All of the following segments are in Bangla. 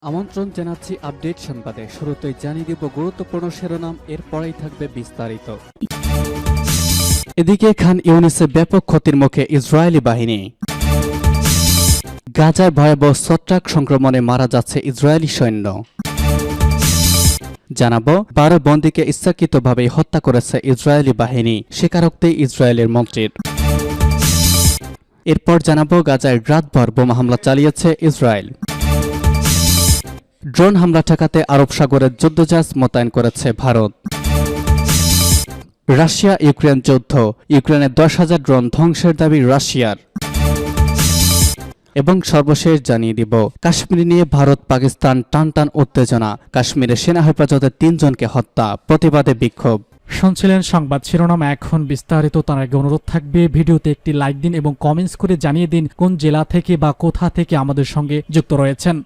আমন্ত্রণ জানাচ্ছি আপডেট সংবাদে। শুরুতেই জানিয়ে দিব গুরুত্বপূর্ণ শিরোনাম, এরপরেই থাকবে বিস্তারিত। এদিকে খান ইউনিসে ব্যাপক ক্ষতির মুখে ইসরায়েলি বাহিনী। গাজায় ভয়াবহ ছত্রাক সংক্রমণে মারা যাচ্ছে ইসরায়েলি সৈন্য। জানাবো ১২ বন্দীকে ইচ্ছাকৃতভাবে হত্যা করেছে ইসরায়েলি বাহিনী, স্বীকারোক্তি ইসরায়েলের মন্ত্রীর। এরপর জানাবো গাজায় রাতভর বোমা হামলা চালিয়েছে ইসরায়েল। ড্রোন হামলা ঠেকাতে আরব সাগরের যুদ্ধজাহাজ মোতায়েন করেছে ভারত। রাশিয়া ইউক্রেন যুদ্ধ, ইউক্রেনের ১০,০০০ ড্রোন ধ্বংসের দাবি রাশিয়ার। এবং সর্বশেষ জানিয়ে দিব কাশ্মীর নিয়ে ভারত পাকিস্তান টানটান উত্তেজনা, কাশ্মীরে সেনা হেফাজতে ৩ জনকে হত্যা, প্রতিবাদে বিক্ষোভ। শুনছিলেন সংবাদ শিরোনাম, এখন বিস্তারিত। তার আগে অনুরোধ থাকবে ভিডিওতে একটি লাইক দিন এবং কমেন্টস করে জানিয়ে দিন কোন জেলা থেকে বা কোথা থেকে আমাদের সঙ্গে যুক্ত রয়েছেন।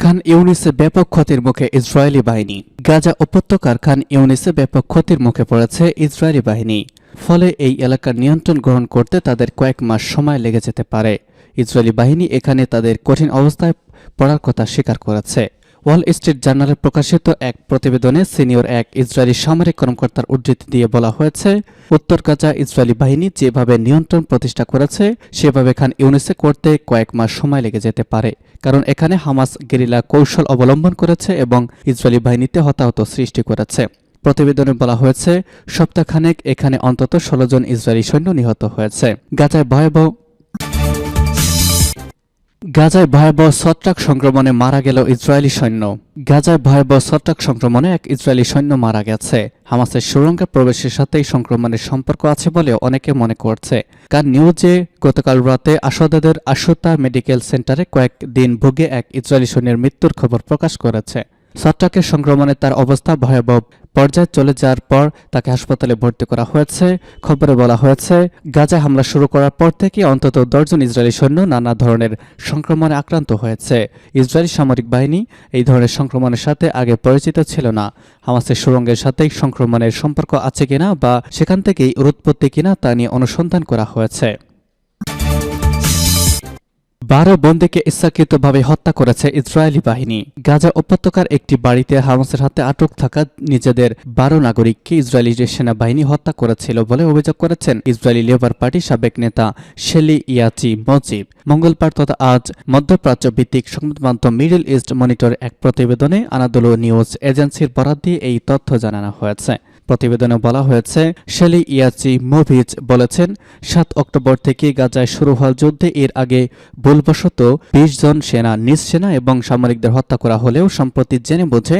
খান ইউনিসে ব্যাপক ক্ষতির মুখে ইসরায়েলি বাহিনী। গাজা উপত্যকার খান ইউনিসে ব্যাপক ক্ষতির মুখে পড়েছে ইসরায়েলি বাহিনী, ফলে এই এলাকার নিয়ন্ত্রণ গ্রহণ করতে তাদের কয়েক মাস সময় লেগে যেতে পারে। ইসরায়েলি বাহিনী এখানে তাদের কঠিন অবস্থায় পড়ার কথা স্বীকার করেছে। ওয়াল স্ট্রিট জার্নালে প্রকাশিত এক প্রতিবেদনে সিনিয়র এক ইসরায়েলি সামরিক কর্মকর্তার উদ্ধৃতি দিয়ে বলা হয়েছে, উত্তর গাজা ইসরায়েলি বাহিনী যেভাবে নিয়ন্ত্রণ প্রতিষ্ঠা করেছে সেভাবে খান ইউনিসে করতে কয়েক মাস সময় লেগে যেতে পারে, কারণ এখানে হামাস গেরিলা কৌশল অবলম্বন করেছে এবং ইসরায়েলি বাহিনীতে হতাহত সৃষ্টি করেছে। প্রতিবেদনে বলা হয়েছে, সপ্তাহখানেক এখানে অন্তত ১৬ জন ইসরায়েলি সৈন্য নিহত হয়েছে। গাজায় ভয়াবহ ছত্রাক সংক্রমণে মারা গেল ইসরায়েলি সৈন্য। গাজায় ভয়াবহ ছত্রাক সংক্রমণে এক ইসরায়েলি সৈন্য মারা গেছে। হামাসের সুড়ঙ্গে প্রবেশের সাথে এই সংক্রমণের সম্পর্ক আছে বলে অনেকে মনে করছে। কার নিউজে গতকাল রাতে আসাদের আশুতা মেডিকেল সেন্টারে কয়েকদিন ভুগে এক ইসরায়েলি সৈন্যের মৃত্যুর খবর প্রকাশ করেছে। ছত্রাকের সংক্রমণে তার অবস্থা ভয়াবহ পর্যায়ে চলে যাওয়ার পর তাকে হাসপাতালে ভর্তি করা হয়েছে। খবরে বলা হয়েছে, গাজায় হামলা শুরু করার পর থেকে অন্তত ১০ জন ইসরায়েলি সৈন্য নানা ধরনের সংক্রমণে আক্রান্ত হয়েছে। ইসরায়েলি সামরিক বাহিনী এই ধরনের সংক্রমণের সাথে আগে পরিচিত ছিল না। হামাসের সুড়ঙ্গের সাথে সংক্রমণের সম্পর্ক আছে কিনা বা সেখান থেকেই উৎপত্তি কিনা তা নিয়ে অনুসন্ধান করা হয়েছে। ১২ বন্দীকে ইচ্ছাকৃতভাবে হত্যা করেছে ইসরায়েলি বাহিনী। গাজা উপত্যকার একটি বাড়িতে হামাসের হাতে আটক থাকা নিজেদের ১২ নাগরিককে ইসরায়েলি সেনাবাহিনী হত্যা করেছিল বলে অভিযোগ করেছেন ইসরায়েলি লেবার পার্টির সাবেক নেতা শেলি ইয়াচি মজিব। মঙ্গলবার তথা আজ মধ্যপ্রাচ্য ভিত্তিক সংবাদমাধ্যম মিডল ইস্ট মনিটর এক প্রতিবেদনে আনাদোলু নিউজ এজেন্সির বরাত দিয়ে এই তথ্য জানানো হয়েছে। প্রতিবেদনে বলা হয়েছে, শেলি ইয়াচি মোভিচ বলেছেন, ৭ অক্টোবর থেকে গাজায় শুরু হওয়া যুদ্ধে এর আগে ভুলবশত ২০ জন সেনা, নিজ সেনা এবং সামরিকদের হত্যা করা হলেও সম্প্রতি জেনে বুঝে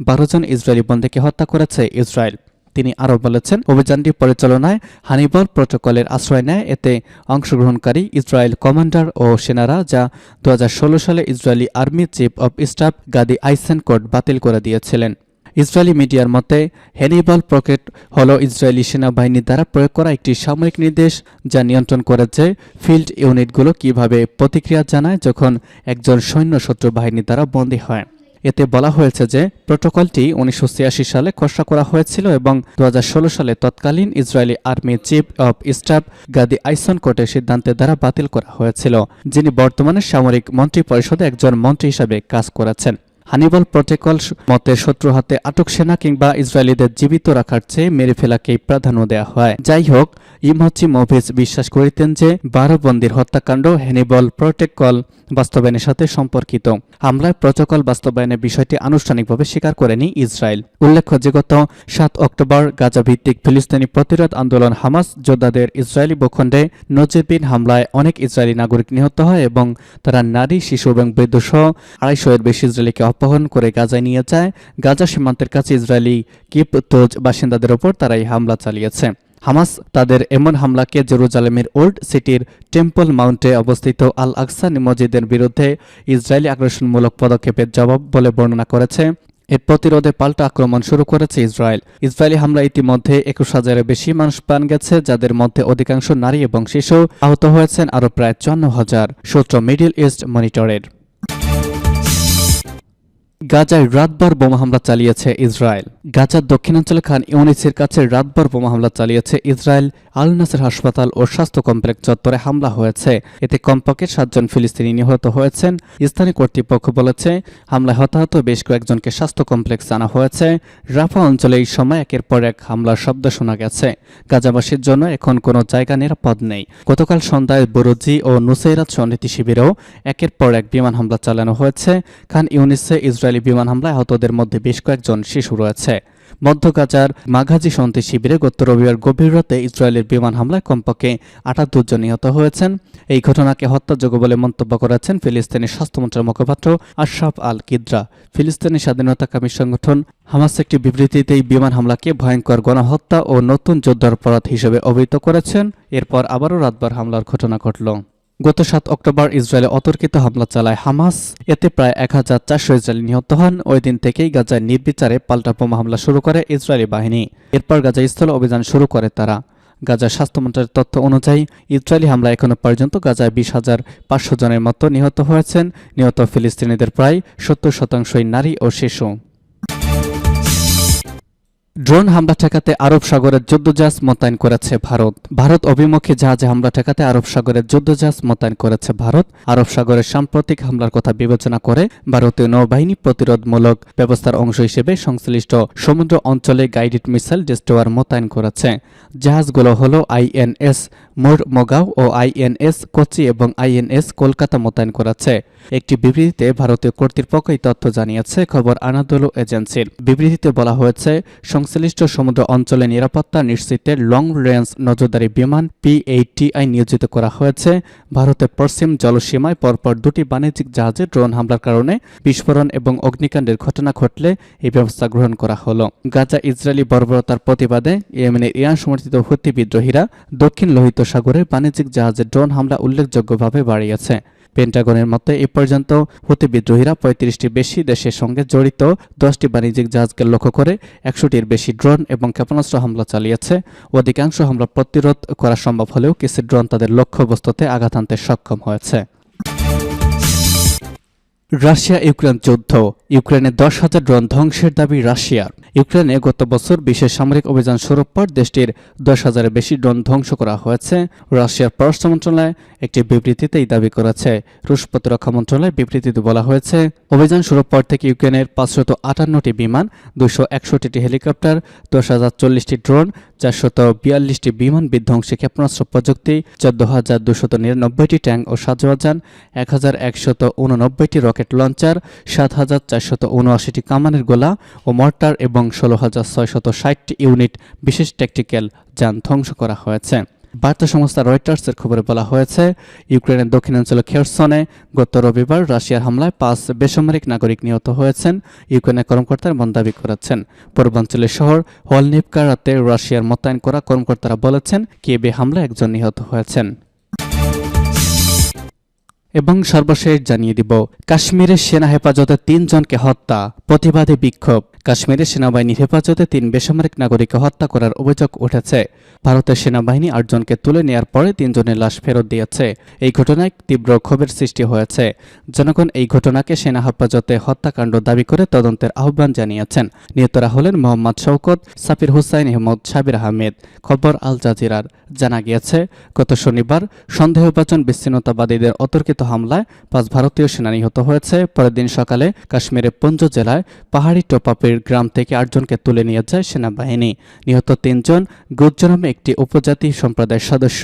১২ জন ইসরায়েলি বন্দীকে হত্যা করেছে ইসরায়েল। তিনি আরও বলেছেন, অভিযানটি পরিচালনায় হানিবল প্রোটোকলের আশ্রয় নেয়। এতে অংশগ্রহণকারী ইসরায়েল কমান্ডার ও সেনারা যা ২০১৬ সালে Israeli army chief of staff Gadi Eisenkot বাতিল করে দিয়েছিলেন। ইসরায়েলি মিডিয়ার মতে, হ্যানিবল প্রকেট হল ইসরায়েলি সেনাবাহিনীর দ্বারা প্রয়োগ করা একটি সামরিক নির্দেশ যা নিয়ন্ত্রণ করেছে ফিল্ড ইউনিটগুলো কিভাবে প্রতিক্রিয়া জানায় যখন একজন সৈন্য শত্রু বাহিনীর দ্বারা বন্দী হয়। এতে বলা হয়েছে যে প্রোটোকলটি ১৯৮৬ সালে খসড়া করা হয়েছিল এবং ২০১৬ সালে তৎকালীন Israeli army chief of staff Gadi আইসেনকোটের সিদ্ধান্তের দ্বারা বাতিল করা হয়েছিল, যিনি বর্তমানে সামরিক মন্ত্রী পরিষদে একজন মন্ত্রী হিসাবে কাজ করেছেন। হানিবল প্রোটোকল মতে শত্রু হাতে আটক সেনা কিংবা ইসরায়েলিদের জীবিত রাখার চেয়ে মেরে ফেলাকেই প্রাধান্য দেওয়া হয়। যাই হোক, ইমহচিমোভিচ বিশ্বাস করিতেন যে ১২ বন্দীর হত্যাকাণ্ড হ্যানিবল প্রোটোকল বাস্তবায়নের সাথে সম্পর্কিত। হামলায় প্রোটোকল বাস্তবায়নের বিষয়টি আনুষ্ঠানিকভাবে স্বীকার করেনি ইসরায়েল। উল্লেখ্য যে গত ৭ অক্টোবর গাজা ভিত্তিক ফিলিস্তিনি প্রতিরোধ আন্দোলন হামাস যোদ্ধাদের ইসরায়েলি ভূখণ্ডে নজিরবিহীন হামলায় অনেক ইসরায়েলি নাগরিক নিহত হয় এবং তারা নারী, শিশু এবং বৃদ্ধ সহ ২৫০ এর বেশি ইসরায়েলিকে অপহরণ করে গাজায় নিয়ে যায়। গাজা সীমান্তের কাছে ইসরায়েলি কিবতজ বাসিন্দাদের ওপর তারা এই হামলা চালিয়েছে। হামাস তাদের এমন হামলাকে জেরুজালেমের ওল্ড সিটির টেম্পল মাউন্টে অবস্থিত আল আকসা মসজিদের বিরুদ্ধে ইসরায়েলি আগ্রাসনমূলক পদক্ষেপের জবাব বলে বর্ণনা করেছে। এর প্রতিরোধে পাল্টা আক্রমণ শুরু করেছে ইসরায়েল। ইসরায়েলি হামলা ইতিমধ্যে ২১,০০০-এর বেশি মানুষ প্রাণ গেছে, যাদের মধ্যে অধিকাংশ নারী এবং শিশু। আহত হয়েছেন আরও প্রায় ৫৪,০০০। সূত্র মিডল ইস্ট মনিটরের। গাজায় রাতভর বোমা হামলা চালিয়েছে ইসরায়েল। গাজার দক্ষিণাঞ্চলে খান ইউনিসের কাছে রাতভর বোমা হামলা চালিয়েছে ইসরায়েল। আল নাসের হাসপাতাল ও স্বাস্থ্য কমপ্লেক্স চত্বরে হামলা হয়েছে। এতে কমপক্ষে 7 জন ফিলিস্তিনি নিহত হয়েছেন। স্থানীয় কর্তৃপক্ষ বলেছে, হামলায় হতাহত বেশ কয়েকজনকে স্বাস্থ্য কমপ্লেক্সে আনা হয়েছে। রাফা অঞ্চলে এই সময় একের পর এক হামলার শব্দ শোনা গেছে। গাজাবাসীর জন্য এখন কোনো জায়গা নিরাপদ নেই। গতকাল সন্ধ্যায় বুরুজি ও নুসাইরাত শরণার্থী শিবিরেও একের পর এক বিমান হামলা চালানো হয়েছে। খান ইউনিসে ইসরায়েলি বিমান হামলায় আহতদের মধ্যে বেশ কয়েকজন শিশু রয়েছে। মধ্য গাজার মাঘাজি শান্তি শিবিরে গত রবিবার গভীর রাতে ইসরায়েলের বিমান হামলায় কমপক্ষে 78 জন নিহত হয়েছেন। এই ঘটনাকে হত্যাযোগ্য বলে মন্তব্য করেছেন ফিলিস্তিনি স্বাস্থ্যমন্ত্রীর মুখপাত্র আশরাফ আল কিদ্রা। ফিলিস্তিনি স্বাধীনতাকামী সংগঠন হামাস একটি বিবৃতিতে এই বিমান হামলাকে ভয়ঙ্কর গণহত্যা ও নতুন যুদ্ধাপরাধ হিসেবে অভিহিত করেছেন। এরপর আবারও রাতভর হামলার ঘটনা ঘটল। গত 7 অক্টোবর ইসরায়েলে অতর্কিত হামলা চালায় হামাস। এতে প্রায় 1400 ইসরায়েলি নিহত হন। ওই দিন থেকেই গাজায় নির্বিচারে পাল্টা বোমা হামলা শুরু করে ইসরায়েলি বাহিনী। এরপর গাজা স্থলে অভিযান শুরু করে তারা। গাজার স্বাস্থ্যমন্ত্রীর তথ্য অনুযায়ী ইসরায়েলি হামলা এখনো পর্যন্ত গাজায় 20,500 জনের মতো নিহত হয়েছেন। নিহত ফিলিস্তিনিদের প্রায় 70% নারী ও শিশু। ড্রোন হামলা ঠেকাতে আরব সাগরের যুদ্ধজাহাজ মোতায়েন করেছে ভারত। ভারত অভিমুখী জাহাজে হামলা ঠেকাতে আরব সাগরের যুদ্ধজাহাজ মোতায়েন করেছে ভারত। আরব সাগরের সাম্প্রতিক হামলার কথা বিবেচনা করে ভারতীয় নৌবাহিনী প্রতিরোধমূলক ব্যবস্থার অংশ হিসেবে সংশ্লিষ্ট সমুদ্র অঞ্চলে গাইডেড মিসাইল ডেস্ট্রয়ার মোতায়েন করেছে। জাহাজগুলো হল আইএনএস মোরমোগাঁও ও আইএনএস কোচি এবং আইএনএস কলকাতা মোতায়েন করেছে। একটি বিবৃতিতে ভারতীয় কর্তৃপক্ষ এই তথ্য জানিয়েছে খবর আনাদোলু এজেন্সির। বিবৃতিতে বলা হয়েছে, সংশ্লিষ্ট সমুদ্র অঞ্চলে নিরাপত্তা নিশ্চিতে লং রেঞ্জ নজরদারি বিমান P-8I নিয়োজিত করা হয়েছে। ভারতের পশ্চিম জলসীমায় পরপর 2টি বাণিজ্যিক জাহাজে ড্রোন হামলার কারণে বিস্ফোরণ এবং অগ্নিকাণ্ডের ঘটনা ঘটলে এই ব্যবস্থা গ্রহণ করা হলো। গাজা ইসরায়েলি বর্বরতার প্রতিবাদে ইয়েমেনের ইরান সমর্থিত হুতি বিদ্রোহীরা দক্ষিণ লোহিত সাগরে বাণিজ্যিক জাহাজে ড্রোন হামলা উল্লেখযোগ্যভাবে বাড়িয়েছে। পেন্টাগনের মতে এ পর্যন্ত হুতি বিদ্রোহীরা 35টি বেশি দেশের সঙ্গে জড়িত 10টি বাণিজ্যিক জাহাজকে লক্ষ্য করে 100টির বেশি ড্রোন এবং ক্ষেপণাস্ত্র হামলা চালিয়েছে। অধিকাংশ হামলা প্রতিরোধ করা সম্ভব হলেও কিছু ড্রোন তাদের লক্ষ্যবস্তুতে আঘাত আনতে সক্ষম হয়েছে। রাশিয়া ইউক্রেন যুদ্ধ। ইউক্রেনে 10,000 ড্রোন ধ্বংসের দাবি রাশিয়ার। ইউক্রেনে গত বছর বিশেষ সামরিক অভিযান শুরুর পর দেশটির 10,000-এর বেশি ড্রোন ধ্বংস করা হয়েছে। রাশিয়ার পররাষ্ট্র মন্ত্রণালয় একটি বিবৃতিতে এই দাবি করেছে। রুশ প্রতিরক্ষা মন্ত্রণালয়ের বিবৃতিতে বলা হয়েছে, অভিযান শুরুর পর থেকে ইউক্রেনের 558টি বিমান, 261টি হেলিকপ্টার, 10,040টি ড্রোন, 442টি বিমান বিধ্বংসী ক্ষেপণাস্ত্র প্রযুক্তি, 14,299টি ট্যাঙ্ক ও সাজোয়াজান, 1,189টি রকেট লঞ্চার, 7,479টি কামানের গোলা ও মর্টার এবং 16,660টি ইউনিট বিশেষ ট্যাকটিক্যাল যান ধ্বংস করা হয়েছে। বার্তা সংস্থা রয়টার্সের খবরে বলা হয়েছে, ইউক্রেনের দক্ষিণাঞ্চল খেরসনে গত রবিবার রাশিয়ার হামলায় 5 বেসামরিক নাগরিক নিহত হয়েছেন। ইউক্রেনের কর্মকর্তারা এমন দাবি করেছেন। পূর্বাঞ্চলের শহর হলনিভকারাতে রাশিয়ার মোতায়েন করা কর্মকর্তারা বলেছেন, কিয়েভে হামলায় 1 জন নিহত হয়েছেন। এবং সর্বশেষ জানিয়ে দিব, কাশ্মীরের সেনা হেফাজতে 3 জনকে হত্যা, প্রতিবাদে বিক্ষোভ। কাশ্মীরের সেনাবাহিনীর হেফাজতে 3 বেসামরিক নাগরিককে হত্যা করার অভিযোগ উঠেছে। ভারতের সেনাবাহিনী 8 জনকে তুলে নেওয়ার পরে 3 জনের লাশ ফেরত দিয়েছে। এই ঘটনায় তীব্র ক্ষোভের সৃষ্টি হয়েছে। জনগণ এই ঘটনাকে সেনা হেফাজতে হত্যাকাণ্ড দাবি করে তদন্তের আহ্বান জানিয়েছেন। নিহতরা হলেন মোহাম্মদ শওকত, সাফির হুসাইন আহমদ, সাবির আহমেদ। খবর আল জাজিরার। জানা গিয়েছে, গত শনিবার সন্দেহভাজন বিচ্ছিন্নতাবাদীদের অতর্কিত হামলায় 5 ভারতীয় সেনা নিহত হয়েছে। পরের দিন সকালে কাশ্মীরের পুঞ্জ জেলায় পাহাড়ি টোপাপির গ্রাম থেকে 8 জনকে তুলে নিয়ে যায় সেনাবাহিনী। নিহত 3 জন গুজ্জর নামে একটি উপজাতি সম্প্রদায়ের সদস্য।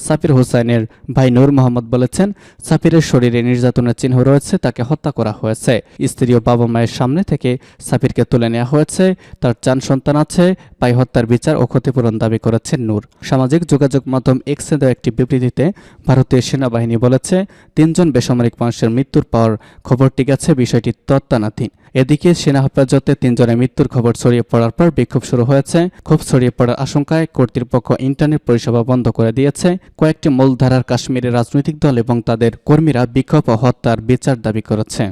সাফির হুসাইনের ভাই নূর মোহাম্মদ বলেছেন, সাফিরের শরীরে নির্যাতনের চিহ্ন রয়েছে, তাকে হত্যা করা হয়েছে। স্ত্রী ও বাবা মায়ের সামনে থেকে সাফিরকে তুলে নেওয়া হয়েছে। তার 4 সন্তান আছে। ভাই হত্যার বিচার ও ক্ষতিপূরণ দাবি করেছেন নূর। সামাজিক যোগাযোগ মাধ্যম এক্সে দেওয়া একটি বিবৃতিতে ভারতীয় সেনাবাহিনী বলেছে, 3 জন বেসামরিক মানুষের মৃত্যুর পর খবরটি গেছে বিষয়টি তত্ত্বানাধীন। এদিকে সেনা হেফাজতে 3 জনের মৃত্যুর খবর ছড়িয়ে পড়ার পর বিক্ষোভ শুরু হয়েছে। ক্ষোভ ছড়িয়ে পড়ার আশঙ্কায় কর্তৃপক্ষ ইন্টারনেট পরিষেবা বন্ধ করে দিয়েছে। কয়েকটি মূলধারার কাশ্মীরের রাজনৈতিক দল এবং তাদের কর্মীরা বিক্ষোভ ও হত্যার বিচার দাবি করেছে।